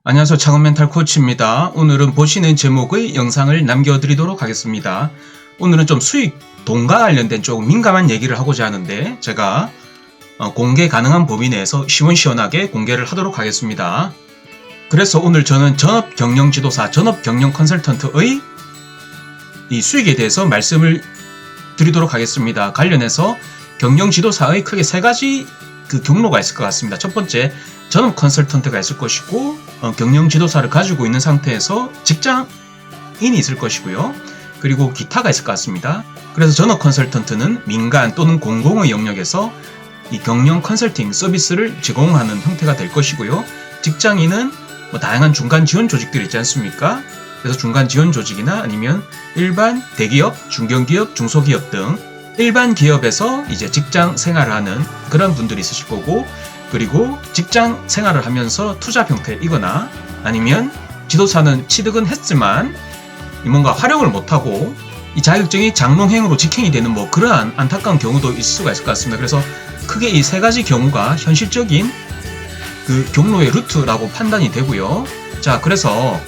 안녕하세요. 창업 멘탈 코치입니다. 오늘은 보시는 제목의 영상을 남겨드리도록 하겠습니다. 오늘은 좀 수익 돈과 관련된 조금 민감한 얘기를 하고자 하는데 제가 공개 가능한 범위 내에서 시원시원하게 공개를 하도록 하겠습니다. 그래서 오늘 저는 전업경영지도사, 전업경영 컨설턴트의 이 수익에 대해서 말씀을 드리도록 하겠습니다. 관련해서 경영지도사의 크게 세 가지 그 경로가 있을 것 같습니다. 첫 번째, 전업 컨설턴트가 있을 것이고 경영지도사를 가지고 있는 상태에서 직장인이 있을 것이고요. 그리고 기타가 있을 것 같습니다. 그래서 전업 컨설턴트는 민간 또는 공공의 영역에서 이 경영 컨설팅 서비스를 제공하는 형태가 될 것이고요. 직장인은 다양한 중간 지원 조직들이 있지 않습니까? 그래서 중간 지원 조직이나 아니면 일반 대기업, 중견기업, 중소기업 등 일반 기업에서 이제 직장 생활을 하는 그런 분들이 있으실 거고, 그리고 직장 생활을 하면서 투자 형태이거나 아니면 지도사는 취득은 했지만 뭔가 활용을 못하고 이 자격증이 장롱행으로 직행이 되는 그러한 안타까운 경우도 있을 수가 있을 것 같습니다. 그래서 크게 이 세 가지 경우가 현실적인 그 경로의 루트라고 판단이 되고요. 자, 그래서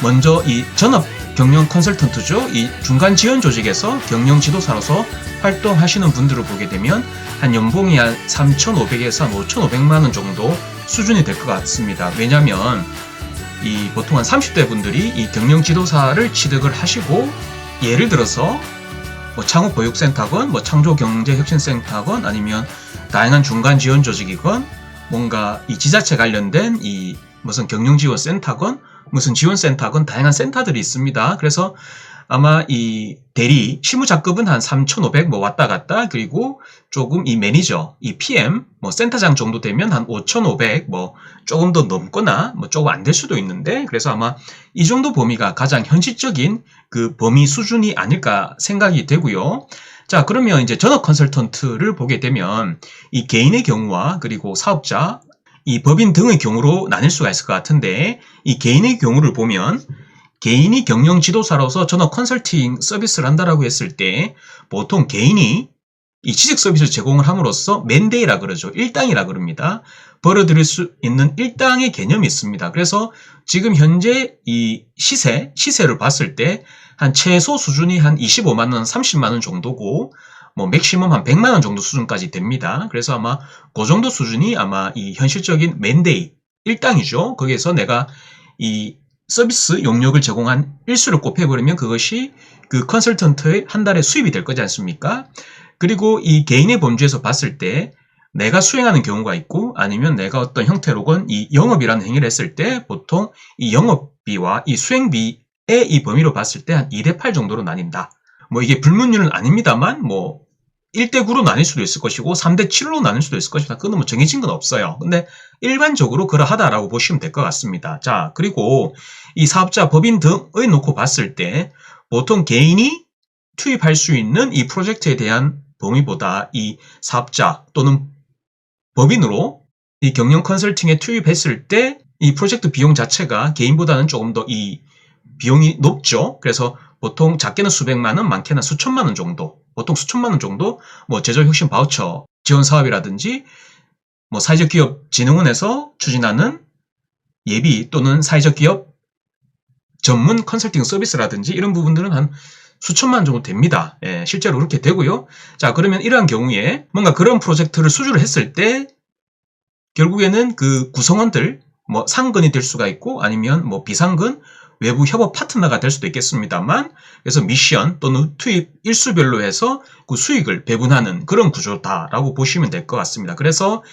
먼저 이 전업 경영 컨설턴트죠. 이 중간 지원 조직에서 경영 지도사로서 활동하시는 분들을 보게 되면 한 연봉이 한 3,500에서 한 5,500만 원 정도 수준이 될 것 같습니다. 왜냐하면 이 보통 한 30대 분들이 이 경영 지도사를 취득을 하시고, 예를 들어서 창업보육센터건 창조경제혁신센터건 아니면 다양한 중간 지원 조직이건 뭔가 이 지자체 관련된 이 무슨 경영지원센터건 무슨 지원센터건 다양한 센터들이 있습니다. 그래서 아마 이 대리 실무자급은 한 3,500 왔다 갔다, 그리고 조금 이 매니저, 이 PM, 센터장 정도 되면 한 5,500 조금 더 넘거나 조금 안 될 수도 있는데, 그래서 아마 이 정도 범위가 가장 현실적인 그 범위 수준이 아닐까 생각이 되고요. 자, 그러면 이제 전업 컨설턴트를 보게 되면 이 개인의 경우와 그리고 사업자, 이 법인 등의 경우로 나뉠 수가 있을 것 같은데, 이 개인의 경우를 보면 개인이 경영 지도사로서 전업 컨설팅 서비스를 한다라고 했을 때 보통 개인이 이 지식 서비스를 제공을 함으로써 맨데이라 그러죠. 일당이라 그럽니다. 벌어들일 수 있는 일당의 개념이 있습니다. 그래서 지금 현재 이 시세를 봤을 때 한 최소 수준이 한 25만 원, 30만 원 정도고 맥시멈 한 100만 원 정도 수준까지 됩니다. 그래서 아마 그 정도 수준이 아마 이 현실적인 맨데이, 일당이죠. 거기에서 내가 이 서비스 용역을 제공한 일수를 곱해버리면 그것이 그 컨설턴트의 한 달의 수입이 될 거지 않습니까? 그리고 이 개인의 범주에서 봤을 때 내가 수행하는 경우가 있고, 아니면 내가 어떤 형태로건 이 영업이라는 행위를 했을 때 보통 이 영업비와 이 수행비의 이 범위로 봤을 때 한 2대8 정도로 나뉜다. 이게 불문율은 아닙니다만 1대9로 나뉠 수도 있을 것이고 3대7로 나뉠 수도 있을 것이다. 그건 정해진 건 없어요. 근데 일반적으로 그러하다라고 보시면 될 것 같습니다. 자, 그리고 이 사업자, 법인 등을 놓고 봤을 때 보통 개인이 투입할 수 있는 이 프로젝트에 대한 범위보다 이 사업자 또는 법인으로 이 경영 컨설팅에 투입했을 때 이 프로젝트 비용 자체가 개인보다는 조금 더 이 비용이 높죠. 그래서 보통 작게는 수백만 원, 많게는 수천만 원 정도, 보통 수천만 원 정도 제조혁신 바우처 지원 사업이라든지 사회적 기업 진흥원에서 추진하는 예비 또는 사회적 기업 전문 컨설팅 서비스라든지 이런 부분들은 한 수천만 원 정도 됩니다. 예, 실제로 그렇게 되고요. 자, 그러면 이러한 경우에 뭔가 그런 프로젝트를 수주를 했을 때 결국에는 그 구성원들 상근이 될 수가 있고, 아니면 비상근 외부 협업 파트너가 될 수도 있겠습니다만, 그래서 미션 또는 투입 일수별로 해서 그 수익을 배분하는 그런 구조다라고 보시면 될 것 같습니다. 그래서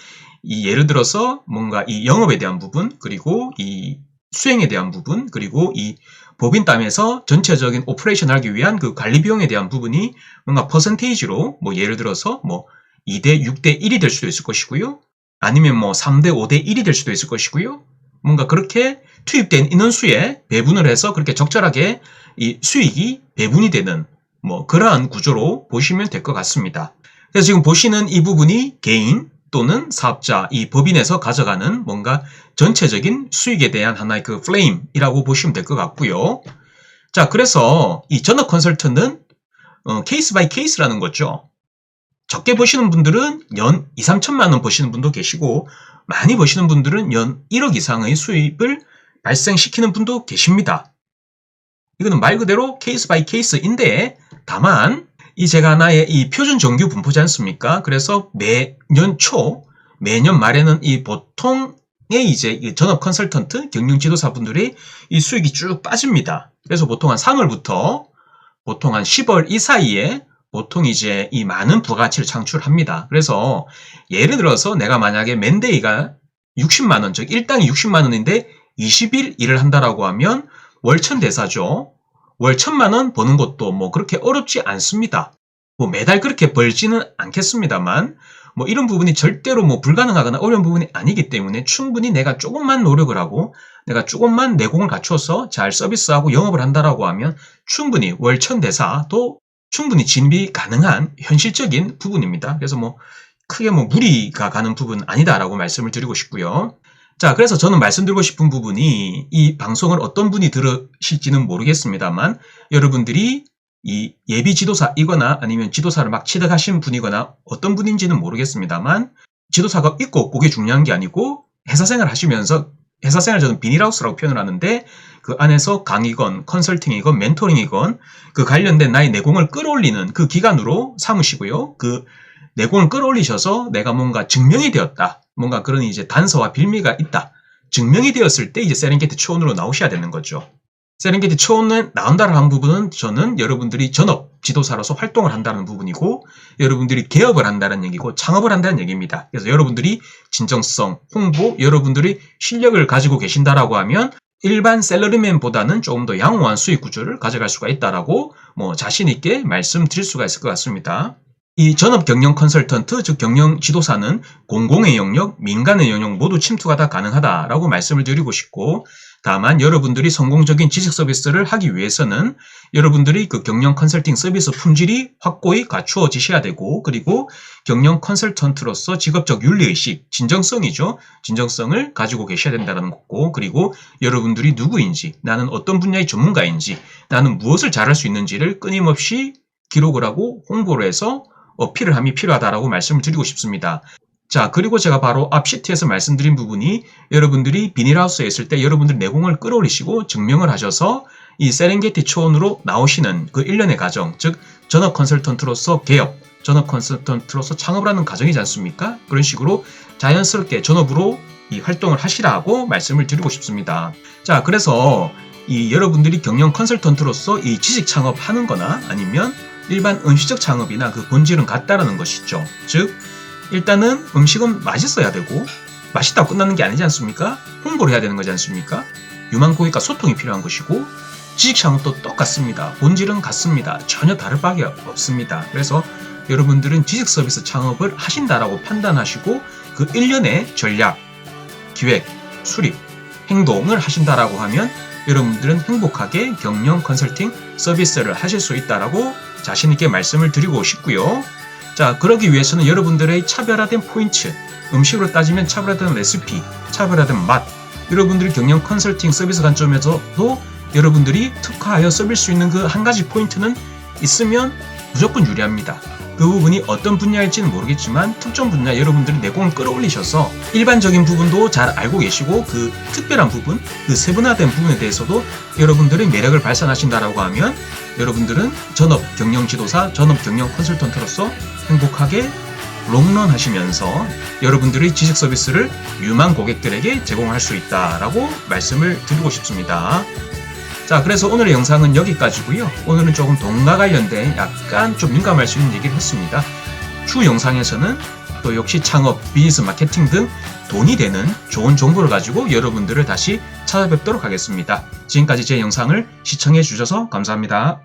이 예를 들어서 뭔가 이 영업에 대한 부분, 그리고 이 수행에 대한 부분, 그리고 이 법인담에서 전체적인 오퍼레이션 하기 위한 그 관리 비용에 대한 부분이 뭔가 퍼센테이지로 예를 들어서 2대 6대 1이 될 수도 있을 것이고요. 아니면 3대 5대 1이 될 수도 있을 것이고요. 뭔가 그렇게 투입된 인원수에 배분을 해서 그렇게 적절하게 이 수익이 배분이 되는 그러한 구조로 보시면 될 것 같습니다. 그래서 지금 보시는 이 부분이 개인 또는 사업자, 이 법인에서 가져가는 뭔가 전체적인 수익에 대한 하나의 그 플레임이라고 보시면 될 것 같고요. 자, 그래서 이 전업 컨설턴트는 케이스 바이 케이스라는 거죠. 적게 버시는 분들은 연 2, 3천만 원 버시는 분도 계시고, 많이 버시는 분들은 연 1억 이상의 수입을 발생시키는 분도 계십니다. 이거는 말 그대로 케이스 바이 케이스인데, 다만 이 제가 하나의 이 표준 정규 분포지 않습니까? 그래서 매년 말에는 이 보통의 이제 전업 컨설턴트, 경영 지도사분들이 이 수익이 쭉 빠집니다. 그래서 보통 한 3월부터 보통 한 10월 이 사이에 보통 이제 이 많은 부가가치를 창출합니다. 그래서 예를 들어서 내가 만약에 맨데이가 60만원, 즉 일당이 60만원인데 20일 일을 한다라고 하면 월천대사죠. 월 1000만원 버는 것도 뭐 그렇게 어렵지 않습니다. 뭐 매달 그렇게 벌지는 않겠습니다만, 뭐 이런 부분이 절대로 뭐 불가능하거나 어려운 부분이 아니기 때문에 충분히 내가 조금만 노력을 하고 내가 조금만 내공을 갖춰서 잘 서비스하고 영업을 한다라고 하면 충분히 월 1000대사도 충분히 진입이 가능한 현실적인 부분입니다. 그래서 뭐 크게 뭐 무리가 가는 부분은 아니다라고 말씀을 드리고 싶고요. 자, 그래서 저는 말씀드리고 싶은 부분이 이 방송을 어떤 분이 들으실지는 모르겠습니다만 여러분들이 이 예비 지도사이거나 아니면 지도사를 막 취득하신 분이거나 어떤 분인지는 모르겠습니다만 지도사가 있고 없고 그게 중요한 게 아니고 회사생활 하시면서 회사생활 저는 비닐하우스라고 표현을 하는데 그 안에서 강의건, 컨설팅이건, 멘토링이건 그 관련된 나의 내공을 끌어올리는 그 기간으로 삼으시고요. 그 내공을 끌어올리셔서 내가 뭔가 증명이 되었다. 뭔가 그런 이제 단서와 빌미가 있다. 증명이 되었을 때 이제 세렝게티 초원으로 나오셔야 되는 거죠. 세렝게티 초원에 나온다는 한 부분은 저는 여러분들이 전업 지도사로서 활동을 한다는 부분이고 여러분들이 개업을 한다는 얘기고 창업을 한다는 얘기입니다. 그래서 여러분들이 진정성, 홍보, 여러분들이 실력을 가지고 계신다라고 하면 일반 샐러리맨보다는 조금 더 양호한 수익 구조를 가져갈 수가 있다라고 뭐 자신 있게 말씀드릴 수가 있을 것 같습니다. 이 전업 경영 컨설턴트, 즉 경영 지도사는 공공의 영역, 민간의 영역 모두 침투가 다 가능하다라고 말씀을 드리고 싶고, 다만 여러분들이 성공적인 지식 서비스를 하기 위해서는 여러분들이 그 경영 컨설팅 서비스 품질이 확고히 갖추어지셔야 되고, 그리고 경영 컨설턴트로서 직업적 윤리의식, 진정성이죠. 진정성을 가지고 계셔야 된다는 거고, 그리고 여러분들이 누구인지, 나는 어떤 분야의 전문가인지, 나는 무엇을 잘할 수 있는지를 끊임없이 기록을 하고 홍보를 해서 어필을 함이 필요하다라고 말씀을 드리고 싶습니다. 자, 그리고 제가 바로 앞 시트에서 말씀드린 부분이 여러분들이 비닐하우스에 있을 때 여러분들 내공을 끌어올리시고 증명을 하셔서 이 세렝게티 초원으로 나오시는 그 일련의 과정, 즉 전업 컨설턴트로서 개업, 전업 컨설턴트로서 창업을 하는 과정이지 않습니까? 그런 식으로 자연스럽게 전업으로 이 활동을 하시라고 말씀을 드리고 싶습니다. 자, 그래서 이 여러분들이 경영 컨설턴트로서 이 지식 창업하는 거나 아니면 일반 음식적 창업이나 그 본질은 같다라는 것이죠. 즉 일단은 음식은 맛있어야 되고 맛있다고 끝나는 게 아니지 않습니까? 홍보를 해야 되는 거지 않습니까? 유망 고객과 소통이 필요한 것이고 지식 창업도 똑같습니다. 본질은 같습니다. 전혀 다를 바가 없습니다. 그래서 여러분들은 지식 서비스 창업을 하신다라고 판단하시고 그 일련의 전략, 기획, 수립, 행동을 하신다라고 하면 여러분들은 행복하게 경영 컨설팅 서비스를 하실 수 있다라고 자신있게 말씀을 드리고 싶고요. 자, 그러기 위해서는 여러분들의 차별화된 포인트, 음식으로 따지면 차별화된 레시피, 차별화된 맛, 여러분들이 경영 컨설팅 서비스 관점에서도 여러분들이 특화하여 써볼 수 있는 그 한 가지 포인트는 있으면 무조건 유리합니다. 그 부분이 어떤 분야일지는 모르겠지만 특정 분야 여러분들이 내공을 끌어올리셔서 일반적인 부분도 잘 알고 계시고 그 특별한 부분, 그 세분화된 부분에 대해서도 여러분들의 매력을 발산하신다라고 하면 여러분들은 전업 경영 지도사, 전업 경영 컨설턴트로서 행복하게 롱런 하시면서 여러분들의 지식 서비스를 유망 고객들에게 제공할 수 있다라고 말씀을 드리고 싶습니다. 자, 그래서 오늘의 영상은 여기까지고요. 오늘은 조금 돈과 관련된 약간 좀 민감할 수 있는 얘기를 했습니다. 추후 영상에서는 또 역시 창업, 비즈니스 마케팅 등 돈이 되는 좋은 정보를 가지고 여러분들을 다시 찾아뵙도록 하겠습니다. 지금까지 제 영상을 시청해 주셔서 감사합니다.